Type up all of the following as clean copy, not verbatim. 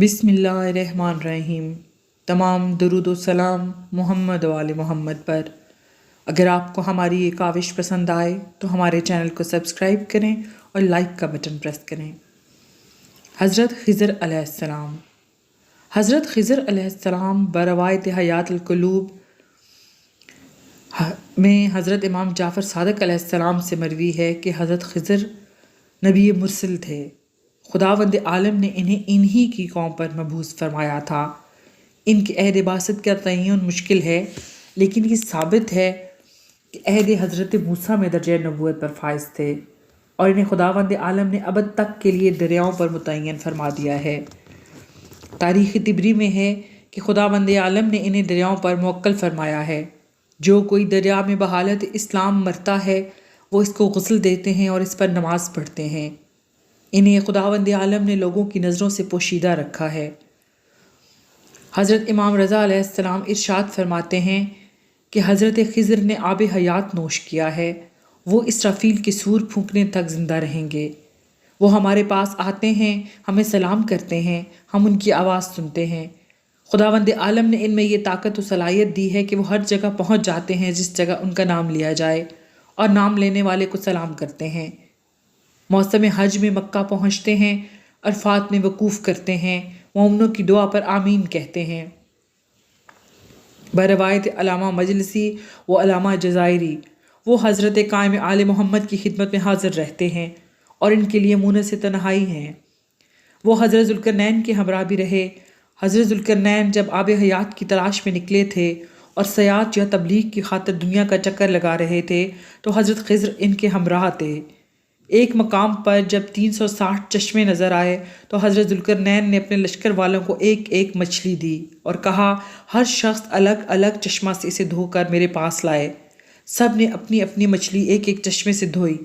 بسم اللہ الرحمن الرحیم۔ تمام درود و سلام محمد و آل محمد پر۔ اگر آپ کو ہماری یہ کاوش پسند آئے تو ہمارے چینل کو سبسکرائب کریں اور لائک کا بٹن پریس کریں۔ حضرت خضر علیہ السلام۔ حضرت خضر علیہ السلام بروایت حیات القلوب میں حضرت امام جعفر صادق علیہ السلام سے مروی ہے کہ حضرت خضر نبی مرسل تھے۔ خداوند عالم نے انہیں انہی کی قوم پر مبعوث فرمایا تھا۔ ان کے عہد بعثت کا تعین مشکل ہے، لیکن یہ ثابت ہے کہ عہد حضرت موسیٰ میں درجہ نبوت پر فائز تھے، اور انہیں خداوند عالم نے ابد تک کے لیے دریاؤں پر متعین فرما دیا ہے۔ تاریخ طبری میں ہے کہ خداوند عالم نے انہیں دریاؤں پر موکل فرمایا ہے۔ جو کوئی دریا میں بحالت اسلام مرتا ہے وہ اس کو غسل دیتے ہیں اور اس پر نماز پڑھتے ہیں۔ انہیں خداوند عالم نے لوگوں کی نظروں سے پوشیدہ رکھا ہے۔ حضرت امام رضا علیہ السلام ارشاد فرماتے ہیں کہ حضرت خضر نے آب حیات نوش کیا ہے، وہ اسرافیل کے سور پھونکنے تک زندہ رہیں گے۔ وہ ہمارے پاس آتے ہیں، ہمیں سلام کرتے ہیں، ہم ان کی آواز سنتے ہیں۔ خداوند عالم نے ان میں یہ طاقت و صلاحیت دی ہے کہ وہ ہر جگہ پہنچ جاتے ہیں جس جگہ ان کا نام لیا جائے، اور نام لینے والے کو سلام کرتے ہیں۔ موسم حج میں مکہ پہنچتے ہیں، عرفات میں وقوف کرتے ہیں، مومنوں کی دعا پر آمین کہتے ہیں۔ بروایت علامہ مجلسی و علامہ جزائری، وہ حضرت قائم آل محمد کی خدمت میں حاضر رہتے ہیں اور ان کے لیے مونس تنہائی ہیں۔ وہ حضرت ذوالقرنین کے ہمراہ بھی رہے۔ حضرت ذوالقرنین جب آب حیات کی تلاش میں نکلے تھے اور سیاحت یا تبلیغ کی خاطر دنیا کا چکر لگا رہے تھے تو حضرت خضر ان کے ہمراہ تھے۔ ایک مقام پر جب 360 چشمے نظر آئے تو حضرت ذوالقرنین نے اپنے لشکر والوں کو ایک ایک مچھلی دی اور کہا، ہر شخص الگ الگ چشمہ سے اسے دھو کر میرے پاس لائے۔ سب نے اپنی اپنی مچھلی ایک ایک چشمے سے دھوئی۔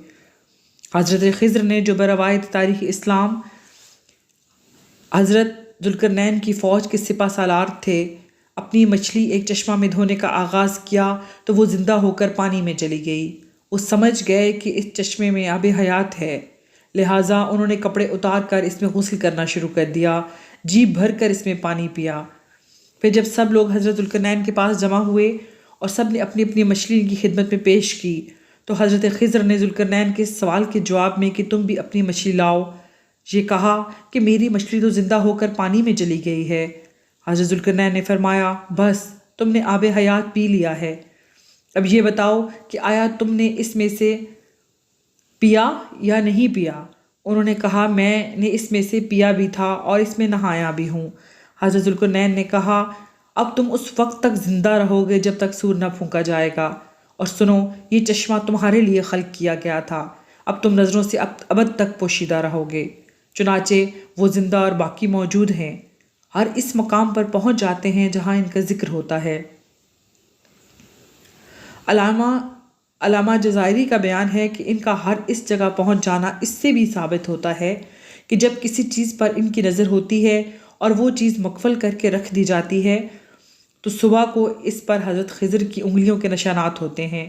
حضرت خضر نے جو بروایت تاریخ اسلام حضرت ذوالقرنین کی فوج کے سپہ سالار تھے، اپنی مچھلی ایک چشمہ میں دھونے کا آغاز کیا تو وہ زندہ ہو کر پانی میں چلی گئی۔ وہ سمجھ گئے کہ اس چشمے میں آب حیات ہے، لہٰذا انہوں نے کپڑے اتار کر اس میں غسل کرنا شروع کر دیا، جی بھر کر اس میں پانی پیا۔ پھر جب سب لوگ حضرت ذوالقرنین کے پاس جمع ہوئے اور سب نے اپنی اپنی مچھلی کی خدمت میں پیش کی تو حضرت خضر نے ذوالقرنین کے سوال کے جواب میں کہ تم بھی اپنی مچھلی لاؤ، یہ کہا کہ میری مچھلی تو زندہ ہو کر پانی میں چلی گئی ہے۔ حضرت ذوالقرنین نے فرمایا، بس تم نے آب حیات پی لیا ہے، اب یہ بتاؤ کہ آیا تم نے اس میں سے پیا یا نہیں پیا؟ انہوں نے کہا، میں نے اس میں سے پیا بھی تھا اور اس میں نہایا بھی ہوں۔ حضرت ذوالقرنین نے کہا، اب تم اس وقت تک زندہ رہو گے جب تک سور نہ پھونکا جائے گا، اور سنو، یہ چشمہ تمہارے لیے خلق کیا گیا تھا، اب تم نظروں سے ابد تک پوشیدہ رہو گے۔ چنانچہ وہ زندہ اور باقی موجود ہیں، ہر اس مقام پر پہنچ جاتے ہیں جہاں ان کا ذکر ہوتا ہے۔ علامہ جزائری کا بیان ہے کہ ان کا ہر اس جگہ پہنچ جانا اس سے بھی ثابت ہوتا ہے کہ جب کسی چیز پر ان کی نظر ہوتی ہے اور وہ چیز مقفل کر کے رکھ دی جاتی ہے تو صبح کو اس پر حضرت خضر کی انگلیوں کے نشانات ہوتے ہیں۔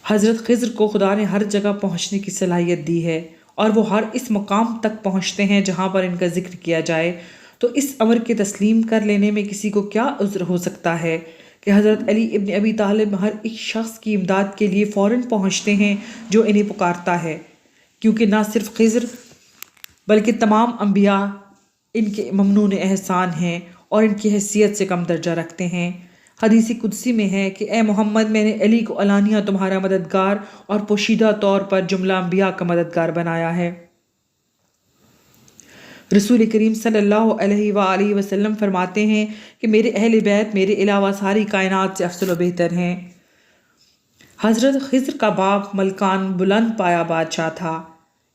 حضرت خضر کو خدا نے ہر جگہ پہنچنے کی صلاحیت دی ہے اور وہ ہر اس مقام تک پہنچتے ہیں جہاں پر ان کا ذکر کیا جائے، تو اس امر کے تسلیم کر لینے میں کسی کو کیا عذر ہو سکتا ہے کہ حضرت علی ابن ابی طالب ہر ایک شخص کی امداد کے لیے فوراً پہنچتے ہیں جو انہیں پکارتا ہے، کیونکہ نہ صرف خضر بلکہ تمام انبیاء ان کے ممنون احسان ہیں اور ان کی حیثیت سے کم درجہ رکھتے ہیں۔ حدیث قدسی میں ہے کہ اے محمد، میں نے علی کو علانیہ تمہارا مددگار اور پوشیدہ طور پر جملہ انبیاء کا مددگار بنایا ہے۔ رسول کریم صلی اللہ علیہ وآلہ وسلم فرماتے ہیں کہ میرے اہل بیت میرے علاوہ ساری کائنات سے افضل و بہتر ہیں۔ حضرت خضر کا باپ ملکان بلند پایا بادشاہ تھا۔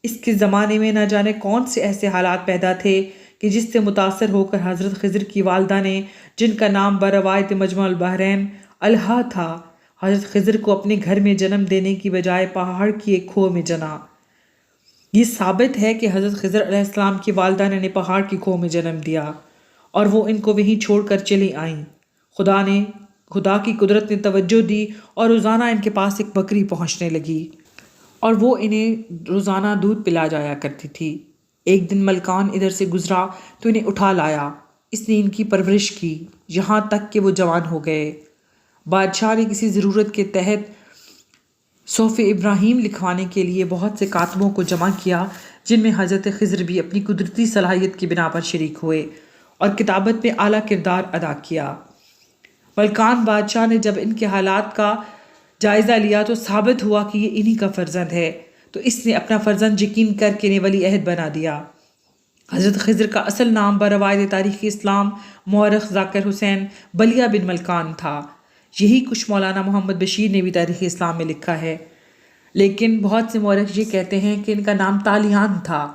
اس کے زمانے میں نہ جانے کون سے ایسے حالات پیدا تھے کہ جس سے متاثر ہو کر حضرت خضر کی والدہ نے، جن کا نام بروایت مجمع البحرین الہا تھا، حضرت خضر کو اپنے گھر میں جنم دینے کی بجائے پہاڑ کی ایک کھو میں جنا۔ یہ ثابت ہے کہ حضرت خضر علیہ السلام کی والدہ نے پہاڑ کی کھو میں جنم دیا اور وہ ان کو وہیں چھوڑ کر چلی آئیں۔ خدا کی قدرت نے توجہ دی اور روزانہ ان کے پاس ایک بکری پہنچنے لگی اور وہ انہیں روزانہ دودھ پلا جایا کرتی تھی۔ ایک دن ملکان ادھر سے گزرا تو انہیں اٹھا لایا۔ اس نے ان کی پرورش کی یہاں تک کہ وہ جوان ہو گئے۔ بادشاہ نے کسی ضرورت کے تحت صحف ابراہیم لکھوانے کے لیے بہت سے کاتبوں کو جمع کیا، جن میں حضرت خضر بھی اپنی قدرتی صلاحیت کی بنا پر شریک ہوئے اور کتابت میں اعلیٰ کردار ادا کیا۔ ملکان بادشاہ نے جب ان کے حالات کا جائزہ لیا تو ثابت ہوا کہ یہ انہی کا فرزند ہے، تو اس نے اپنا فرزند یقین کر کے انہیں ولی عہد بنا دیا۔ حضرت خضر کا اصل نام بروایت تاریخ اسلام مورخ ذاکر حسین بلیہ بن ملکان تھا۔ یہی کچھ مولانا محمد بشیر نے بھی تاریخ اسلام میں لکھا ہے، لیکن بہت سے مورخ یہ کہتے ہیں کہ ان کا نام تالیان تھا۔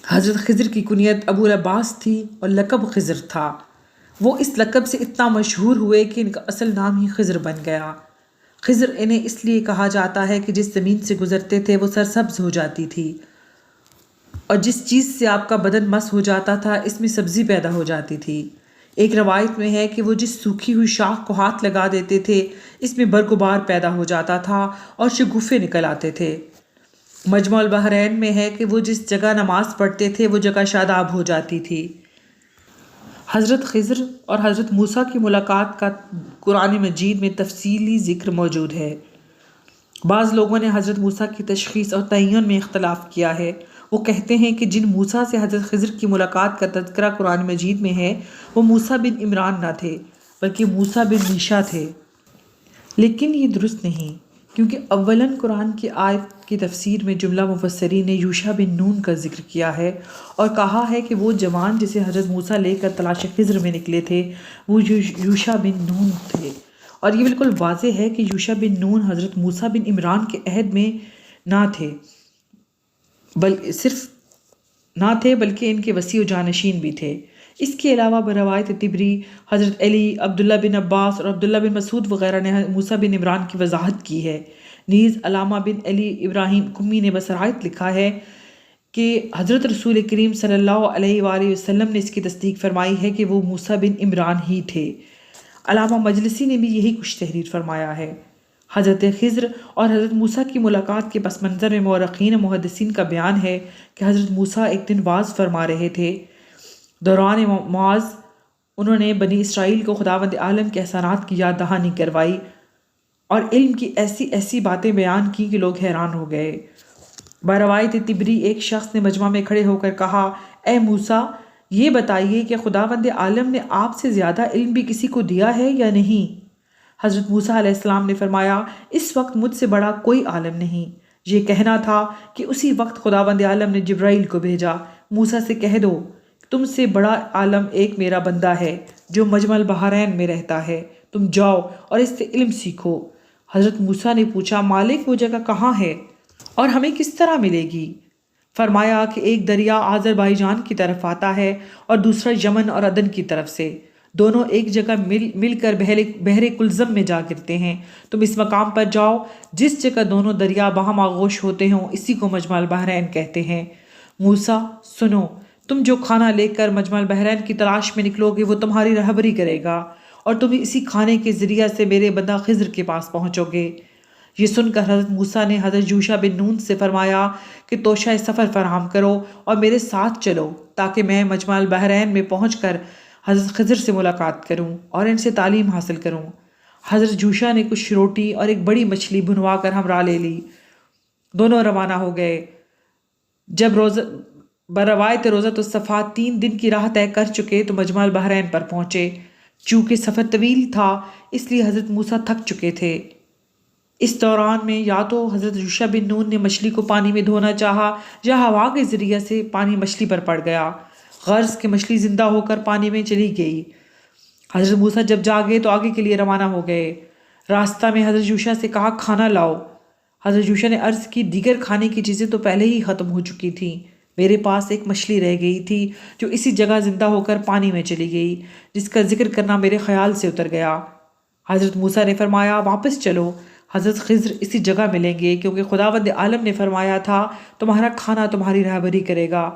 حضرت خضر کی کنیت ابو العباس تھی اور لقب خضر تھا۔ وہ اس لقب سے اتنا مشہور ہوئے کہ ان کا اصل نام ہی خضر بن گیا۔ خضر انہیں اس لیے کہا جاتا ہے کہ جس زمین سے گزرتے تھے وہ سرسبز ہو جاتی تھی، اور جس چیز سے آپ کا بدن مس ہو جاتا تھا اس میں سبزی پیدا ہو جاتی تھی۔ ایک روایت میں ہے کہ وہ جس سوکھی ہوئی شاخ کو ہاتھ لگا دیتے تھے اس میں برگبار پیدا ہو جاتا تھا اور شگوفے نکل آتے تھے۔ مجمع البحرین میں ہے کہ وہ جس جگہ نماز پڑھتے تھے وہ جگہ شاداب ہو جاتی تھی۔ حضرت خضر اور حضرت موسیٰ کی ملاقات کا قرآن مجید میں تفصیلی ذکر موجود ہے۔ بعض لوگوں نے حضرت موسیٰ کی تشخیص اور تعین میں اختلاف کیا ہے۔ وہ کہتے ہیں کہ جن موسیٰ سے حضرت خضر کی ملاقات کا تذکرہ قرآن مجید میں ہے وہ موسیٰ بن عمران نہ تھے بلکہ موسیٰ بن میشا تھے، لیکن یہ درست نہیں، کیونکہ اولاً قرآن کی آیت کی تفسیر میں جملہ مفسرین نے یوشع بن نون کا ذکر کیا ہے اور کہا ہے کہ وہ جوان جسے حضرت موسیٰ لے کر تلاش خضر میں نکلے تھے وہ یوشع بن نون تھے، اور یہ بالکل واضح ہے کہ یوشع بن نون حضرت موسیٰ بن عمران کے عہد میں نہ تھے، بلکہ ان کے وسیع و جانشین بھی تھے۔ اس کے علاوہ بروایت طبری حضرت علی، عبداللہ بن عباس اور عبداللہ بن مسعود وغیرہ نے موسیٰ بن عمران کی وضاحت کی ہے۔ نیز علامہ بن علی ابراہیم قمی نے بصراحت لکھا ہے کہ حضرت رسول کریم صلی اللہ علیہ وآلہ وسلم نے اس کی تصدیق فرمائی ہے کہ وہ موسیٰ بن عمران ہی تھے۔ علامہ مجلسی نے بھی یہی کچھ تحریر فرمایا ہے۔ حضرت خضر اور حضرت موسیٰ کی ملاقات کے پس منظر میں مورخین و محدثین کا بیان ہے کہ حضرت موسیٰ ایک دن وعظ فرما رہے تھے۔ دوران معاذ انہوں نے بنی اسرائیل کو خداوند عالم کے احسانات کی یاد دہانی کروائی اور علم کی ایسی ایسی باتیں بیان کی کہ لوگ حیران ہو گئے۔ بروایت طبری ایک شخص نے مجمع میں کھڑے ہو کر کہا، اے موسیٰ، یہ بتائیے کہ خداوند عالم نے آپ سے زیادہ علم بھی کسی کو دیا ہے یا نہیں؟ حضرت موسیٰ علیہ السلام نے فرمایا، اس وقت مجھ سے بڑا کوئی عالم نہیں۔ یہ کہنا تھا کہ اسی وقت خداوند عالم نے جبرائیل کو بھیجا، موسیٰ سے کہہ دو تم سے بڑا عالم ایک میرا بندہ ہے جو مجمع البحرین میں رہتا ہے، تم جاؤ اور اس سے علم سیکھو۔ حضرت موسیٰ نے پوچھا، مالک وہ جگہ کہاں ہے اور ہمیں کس طرح ملے گی؟ فرمایا کہ ایک دریا آذربائیجان کی طرف آتا ہے اور دوسرا یمن اور عدن کی طرف سے، دونوں ایک جگہ مل کر بحر کلزم میں جا گرتے ہیں۔ تم اس مقام پر جاؤ جس جگہ دونوں دریا باہم آغوش ہوتے ہوں، اسی کو مجمع البحرین کہتے ہیں۔ موسیٰ، سنو، تم جو کھانا لے کر مجمع البحرین کی تلاش میں نکلو گے وہ تمہاری رہبری کرے گا اور تم اسی کھانے کے ذریعہ سے میرے بندہ خضر کے پاس پہنچو گے۔ یہ سن کر حضرت موسیٰ نے حضرت یوشع بن نون سے فرمایا کہ توشہ سفر فراہم کرو اور میرے ساتھ چلو تاکہ میں مجمع البحرین میں پہنچ کر حضرت خضر سے ملاقات کروں اور ان سے تعلیم حاصل کروں۔ حضرت یوشع نے کچھ روٹی اور ایک بڑی مچھلی بھنوا کر ہمراہ لے لی۔ دونوں روانہ ہو گئے۔ جب بروایت روزۃ الصفا 3 دن کی راہ طے کر چکے تو مجمع البحرین پر پہنچے۔ چونکہ سفر طویل تھا اس لیے حضرت موسیٰ تھک چکے تھے۔ اس دوران میں یا تو حضرت یوشع بن نون نے مچھلی کو پانی میں دھونا چاہا یا ہوا کے ذریعے سے پانی مچھلی پر پڑ گیا، غرض کہ مچھلی زندہ ہو کر پانی میں چلی گئی۔ حضرت موسیٰ جب جاگے تو آگے کے لیے روانہ ہو گئے۔ راستہ میں حضرت یوشع سے کہا، کھانا لاؤ۔ حضرت یوشع نے عرض کی، دیگر کھانے کی چیزیں تو پہلے ہی ختم ہو چکی تھیں، میرے پاس ایک مچھلی رہ گئی تھی جو اسی جگہ زندہ ہو کر پانی میں چلی گئی، جس کا ذکر کرنا میرے خیال سے اتر گیا۔ حضرت موسیٰ نے فرمایا، واپس چلو، حضرت خضر اسی جگہ ملیں گے، کیونکہ خداوند عالم نے فرمایا تھا تمہارا کھانا تمہاری رہبری کرے گا۔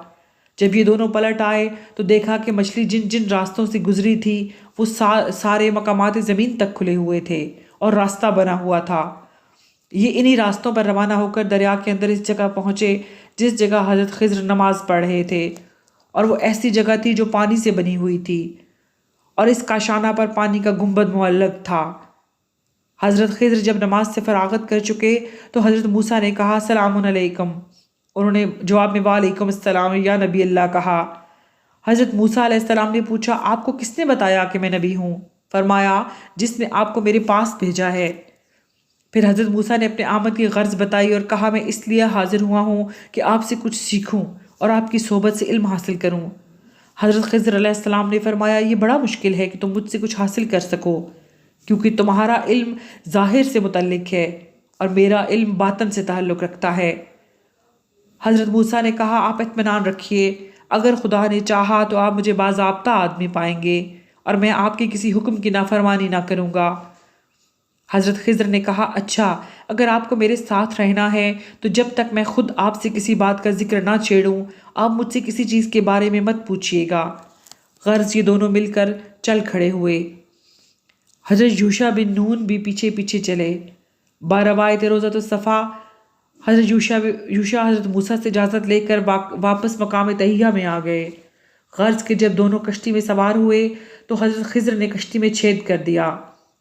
جب یہ دونوں پلٹ آئے تو دیکھا کہ مچھلی جن جن راستوں سے گزری تھی وہ سارے مقامات زمین تک کھلے ہوئے تھے اور راستہ بنا ہوا تھا۔ یہ انہی راستوں پر روانہ ہو کر دریا کے اندر اس جگہ پہنچے جس جگہ حضرت خضر نماز پڑھ رہے تھے، اور وہ ایسی جگہ تھی جو پانی سے بنی ہوئی تھی، اور اس کاشانہ پر پانی کا گنبد معلق تھا۔ حضرت خضر جب نماز سے فراغت کر چکے تو حضرت موسیٰ نے کہا سلام علیکم۔ انہوں نے جواب میں وعلیکم السلام یا نبی اللہ کہا۔ حضرت موسیٰ علیہ السلام نے پوچھا آپ کو کس نے بتایا کہ میں نبی ہوں؟ فرمایا جس نے آپ کو میرے پاس بھیجا ہے۔ پھر حضرت موسیٰ نے اپنے آمد کی غرض بتائی اور کہا میں اس لیے حاضر ہوا ہوں کہ آپ سے کچھ سیکھوں اور آپ کی صحبت سے علم حاصل کروں۔ حضرت خضر علیہ السلام نے فرمایا یہ بڑا مشکل ہے کہ تم مجھ سے کچھ حاصل کر سکو، کیونکہ تمہارا علم ظاہر سے متعلق ہے اور میرا علم باطن سے تعلق رکھتا ہے۔ حضرت موسیٰ نے کہا آپ اطمینان رکھیے، اگر خدا نے چاہا تو آپ مجھے باضابطہ آدمی پائیں گے اور میں آپ کے کسی حکم کی نافرمانی نہ کروں گا۔ حضرت خضر نے کہا اچھا، اگر آپ کو میرے ساتھ رہنا ہے تو جب تک میں خود آپ سے کسی بات کا ذکر نہ چھیڑوں آپ مجھ سے کسی چیز کے بارے میں مت پوچھیے گا۔ غرض یہ دونوں مل کر چل کھڑے ہوئے۔ حضرت یوشع بن نون بھی پیچھے پیچھے چلے۔ باروایت روضۃ الصفا حضرت یوشع حضرت موسیٰ سے اجازت لے کر واپس مقام تہیہ میں آ گئے۔ غرض کہ جب دونوں کشتی میں سوار ہوئے تو حضرت خضر نے کشتی میں چھید کر دیا۔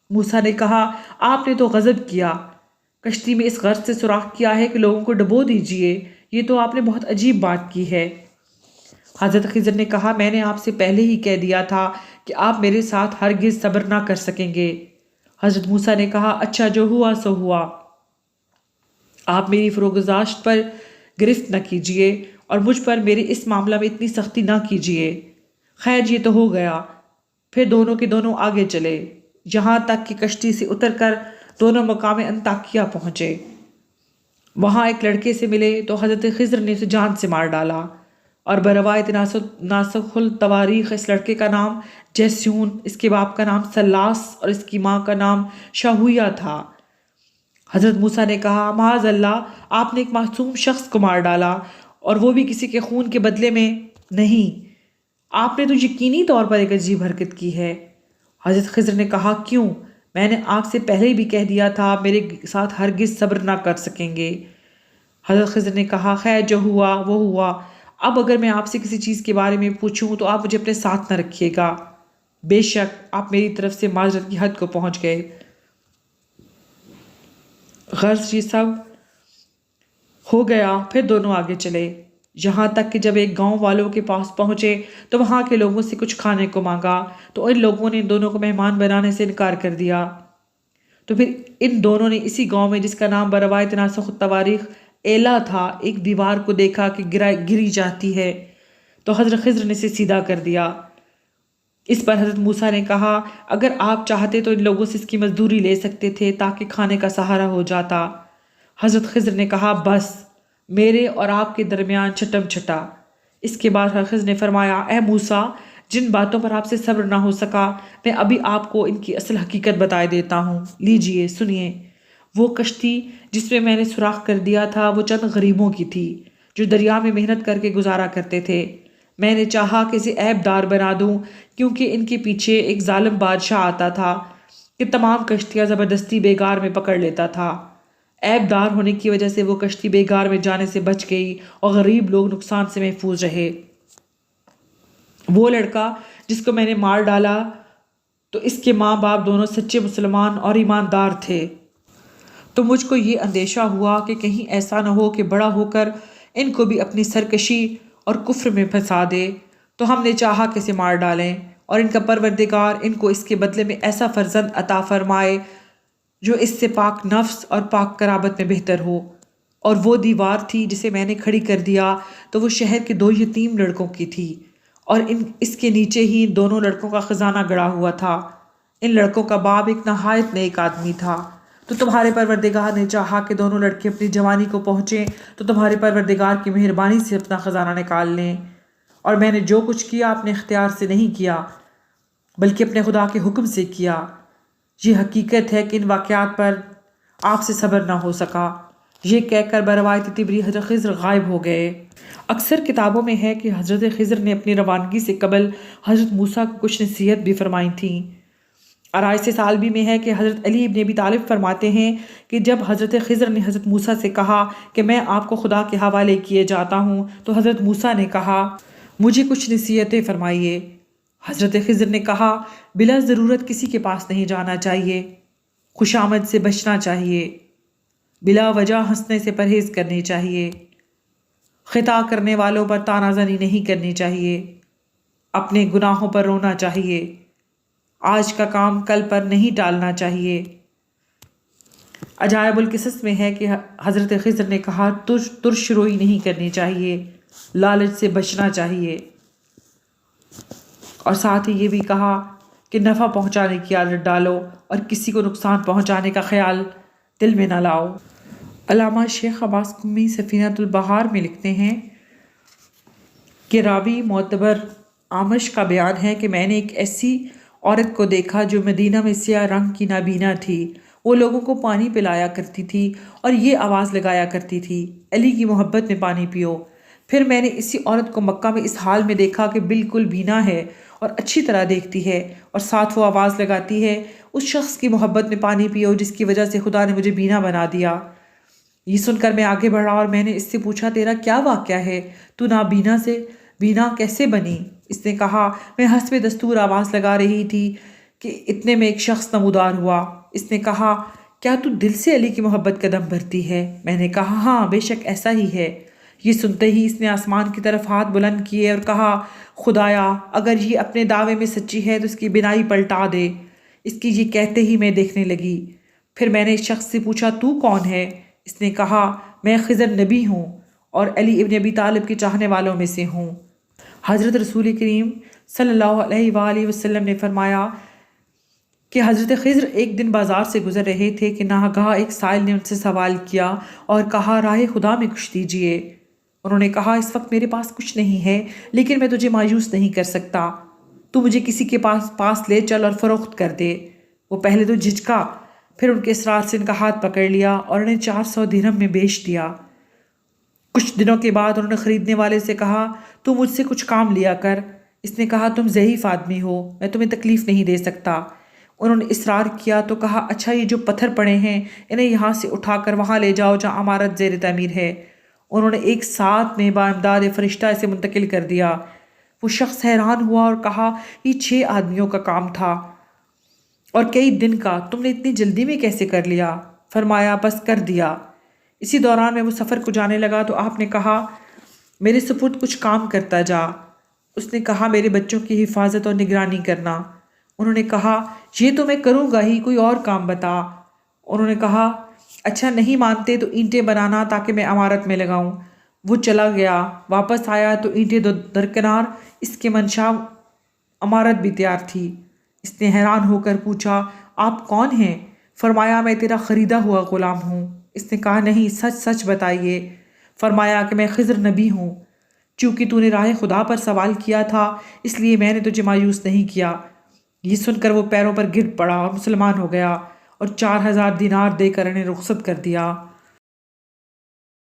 موسیٰ نے کہا آپ نے تو غضب کیا، کشتی میں اس غرض سے سوراخ کیا ہے کہ لوگوں کو ڈبو دیجئے، یہ تو آپ نے بہت عجیب بات کی ہے۔ حضرت خضر نے کہا میں نے آپ سے پہلے ہی کہہ دیا تھا کہ آپ میرے ساتھ ہرگز صبر نہ کر سکیں گے۔ حضرت موسیٰ نے کہا اچھا جو ہوا سو ہوا، آپ میری فروگزاشت پر گرفت نہ کیجئے اور مجھ پر میرے اس معاملہ میں اتنی سختی نہ کیجئے۔ خیر یہ تو ہو گیا۔ پھر دونوں کے دونوں آگے چلے، یہاں تک کہ کشتی سے اتر کر دونوں مقام انطاکیہ پہنچے۔ وہاں ایک لڑکے سے ملے تو حضرت خضر نے اسے جان سے مار ڈالا، اور بروایت ناسخ التواریخ اس لڑکے کا نام جیسون، اس کے باپ کا نام سلاس اور اس کی ماں کا نام شاہویہ تھا۔ حضرت موسیٰ نے کہا معاذ اللہ، آپ نے ایک معصوم شخص کو مار ڈالا اور وہ بھی کسی کے خون کے بدلے میں نہیں، آپ نے تو یقینی طور پر ایک عجیب حرکت کی ہے۔ حضرت خضر نے کہا کیوں؟ میں نے آپ سے پہلے بھی کہہ دیا تھا میرے ساتھ ہرگز صبر نہ کر سکیں گے۔ حضرت خضر نے کہا خیر جو ہوا وہ ہوا، اب اگر میں آپ سے کسی چیز کے بارے میں پوچھوں تو آپ مجھے اپنے ساتھ نہ رکھیے گا، بے شک آپ میری طرف سے معذرت کی حد کو پہنچ گئے۔ غرض یہ سب ہو گیا۔ پھر دونوں آگے چلے، یہاں تک کہ جب ایک گاؤں والوں کے پاس پہنچے تو وہاں کے لوگوں سے کچھ کھانے کو مانگا تو ان لوگوں نے ان دونوں کو مہمان بنانے سے انکار کر دیا۔ تو پھر ان دونوں نے اسی گاؤں میں جس کا نام بروایت ناسخ التواریخ ایلا تھا ایک دیوار کو دیکھا کہ گری جاتی ہے، تو حضرت خضر نے اسے سیدھا کر دیا۔ اس پر حضرت موسیٰ نے کہا اگر آپ چاہتے تو ان لوگوں سے اس کی مزدوری لے سکتے تھے تاکہ کھانے کا سہارا ہو جاتا۔ حضرت خضر نے کہا بس میرے اور آپ کے درمیان چھٹم چھٹا۔ اس کے بعد حضرت خضر نے فرمایا اے موسیٰ، جن باتوں پر آپ سے صبر نہ ہو سکا میں ابھی آپ کو ان کی اصل حقیقت بتائے دیتا ہوں، لیجئے سنیے۔ وہ کشتی جس میں میں نے سوراخ کر دیا تھا وہ چند غریبوں کی تھی جو دریا میں محنت کر کے گزارا کرتے تھے۔ میں نے چاہا کہ اسے عیب دار بنا دوں کیونکہ ان کے پیچھے ایک ظالم بادشاہ آتا تھا کہ تمام کشتیاں زبردستی بیگار میں پکڑ لیتا تھا۔ عیب دار ہونے کی وجہ سے وہ کشتی بیگار میں جانے سے بچ گئی اور غریب لوگ نقصان سے محفوظ رہے۔ وہ لڑکا جس کو میں نے مار ڈالا تو اس کے ماں باپ دونوں سچے مسلمان اور ایماندار تھے، تو مجھ کو یہ اندیشہ ہوا کہ کہیں ایسا نہ ہو کہ بڑا ہو کر ان کو بھی اپنی سرکشی اور کفر میں پھنسا دے، تو ہم نے چاہا کہ اسے مار ڈالیں اور ان کا پروردگار ان کو اس کے بدلے میں ایسا فرزند عطا فرمائے جو اس سے پاک نفس اور پاک قرابت میں بہتر ہو۔ اور وہ دیوار تھی جسے میں نے کھڑی کر دیا تو وہ شہر کے 2 یتیم لڑکوں کی تھی، اور اس کے نیچے ہی دونوں لڑکوں کا خزانہ گڑا ہوا تھا۔ ان لڑکوں کا باپ ایک نہایت نیک آدمی تھا، تو تمہارے پروردگار نے چاہا کہ دونوں لڑکے اپنی جوانی کو پہنچیں تو تمہارے پروردگار کی مہربانی سے اپنا خزانہ نکال لیں، اور میں نے جو کچھ کیا اپنے اختیار سے نہیں کیا بلکہ اپنے خدا کے حکم سے کیا۔ یہ حقیقت ہے کہ ان واقعات پر آپ سے صبر نہ ہو سکا۔ یہ کہہ کر بروایت طبری حضرت خضر غائب ہو گئے۔ اکثر کتابوں میں ہے کہ حضرت خضر نے اپنی روانگی سے قبل حضرت موسیٰ کو کچھ نصیحت بھی فرمائی تھی۔ آرائش سالبی میں ہے کہ حضرت علی ابن ابی طالب فرماتے ہیں کہ جب حضرت خضر نے حضرت موسیٰ سے کہا کہ میں آپ کو خدا کے حوالے کیے جاتا ہوں تو حضرت موسیٰ نے کہا مجھے کچھ نصیحتیں فرمائیے۔ حضرت خضر نے کہا بلا ضرورت کسی کے پاس نہیں جانا چاہیے، خوشامد سے بچنا چاہیے، بلا وجہ ہنسنے سے پرہیز کرنی چاہیے، خطا کرنے والوں پر طعنہ زنی نہیں کرنی چاہیے، اپنے گناہوں پر رونا چاہیے، آج کا کام کل پر نہیں ٹالنا چاہیے۔ عجائب القصص میں ہے کہ حضرت خضر نے کہا ترش روئی نہیں کرنی چاہیے، لالچ سے بچنا چاہیے، اور ساتھ ہی یہ بھی کہا کہ نفع پہنچانے کی عادت ڈالو اور کسی کو نقصان پہنچانے کا خیال دل میں نہ لاؤ۔ علامہ شیخ عباس قمی سفینۃ البحار میں لکھتے ہیں کہ راوی معتبر آمش کا بیان ہے کہ میں نے ایک ایسی عورت کو دیکھا جو مدینہ میں سیاہ رنگ کی نابینا تھی۔ وہ لوگوں کو پانی پلایا کرتی تھی اور یہ آواز لگایا کرتی تھی علی کی محبت میں پانی پیو۔ پھر میں نے اسی عورت کو مکہ میں اس حال میں دیکھا کہ بالکل بینا ہے اور اچھی طرح دیکھتی ہے، اور ساتھ وہ آواز لگاتی ہے اس شخص کی محبت میں پانی پیو جس کی وجہ سے خدا نے مجھے بینا بنا دیا۔ یہ سن کر میں آگے بڑھا اور میں نے اس سے پوچھا تیرا کیا واقعہ ہے، تو نابینا سے بینا کیسے بنی؟ اس نے کہا میں حسب دستور آواز لگا رہی تھی کہ اتنے میں ایک شخص نمودار ہوا۔ اس نے کہا کیا تو دل سے علی کی محبت کا دم بھرتی ہے؟ میں نے کہا ہاں بے شک ایسا ہی ہے۔ یہ سنتے ہی اس نے آسمان کی طرف ہاتھ بلند کیے اور کہا خدایا اگر یہ اپنے دعوے میں سچی ہے تو اس کی بنائی پلٹا دے۔ اس کی یہ کہتے ہی میں دیکھنے لگی۔ پھر میں نے اس شخص سے پوچھا تو کون ہے؟ اس نے کہا میں خضر نبی ہوں اور علی ابن ابی طالب کے چاہنے والوں میں سے ہوں۔ حضرت رسول کریم صلی اللہ علیہ وآلہ وسلم نے فرمایا کہ حضرت خضر ایک دن بازار سے گزر رہے تھے کہ ناگہاں ایک سائل نے ان سے سوال کیا اور کہا راہ خدا میں کچھ دیجیے۔ انہوں نے کہا اس وقت میرے پاس کچھ نہیں ہے لیکن میں تجھے مایوس نہیں کر سکتا، تو مجھے کسی کے پاس لے چل اور فروخت کر دے۔ وہ پہلے تو جھجکا، پھر ان کے اصرار سے ان کا ہاتھ پکڑ لیا اور انہیں 400 درہم میں بیچ دیا۔ کچھ دنوں کے بعد انہوں نے خریدنے والے سے کہا تو مجھ سے کچھ کام لیا کر۔ اس نے کہا تم ضعیف آدمی ہو، میں تمہیں تکلیف نہیں دے سکتا۔ انہوں نے اصرار کیا تو کہا اچھا یہ جو پتھر پڑے ہیں انہیں یہاں سے اٹھا کر وہاں لے جاؤ جہاں عمارت زیر تعمیر ہے۔ انہوں نے ایک ساتھ میں بامداد فرشتہ اسے منتقل کر دیا۔ وہ شخص حیران ہوا اور کہا یہ 6 آدمیوں کا کام تھا اور کئی دن کا، تم نے اتنی جلدی میں کیسے کر لیا؟ فرمایا بس کر دیا۔ اسی دوران میں وہ سفر کو جانے لگا تو آپ نے کہا میرے سپرد کچھ کام کرتا جا۔ اس نے کہا میرے بچوں کی حفاظت اور نگرانی کرنا۔ انہوں نے کہا یہ تو میں کروں گا ہی، کوئی اور کام بتا۔ انہوں نے کہا اچھا نہیں مانتے تو اینٹیں بنانا تاکہ میں عمارت میں لگاؤں۔ وہ چلا گیا، واپس آیا تو اینٹیں درکنار، اس کے منشا عمارت بھی تیار تھی۔ اس نے حیران ہو کر پوچھا آپ کون ہیں؟ فرمایا میں تیرا خریدا ہوا غلام ہوں۔ اس نے کہا نہیں سچ سچ بتائیے۔ فرمایا کہ میں خضر نبی ہوں، چونکہ تو نے راہ خدا پر سوال کیا تھا اس لیے میں نے تجھے مایوس نہیں کیا۔ یہ سن کر وہ پیروں پر گر پڑا اور مسلمان ہو گیا اور 4000 دینار دے کر انہیں رخصت کر دیا۔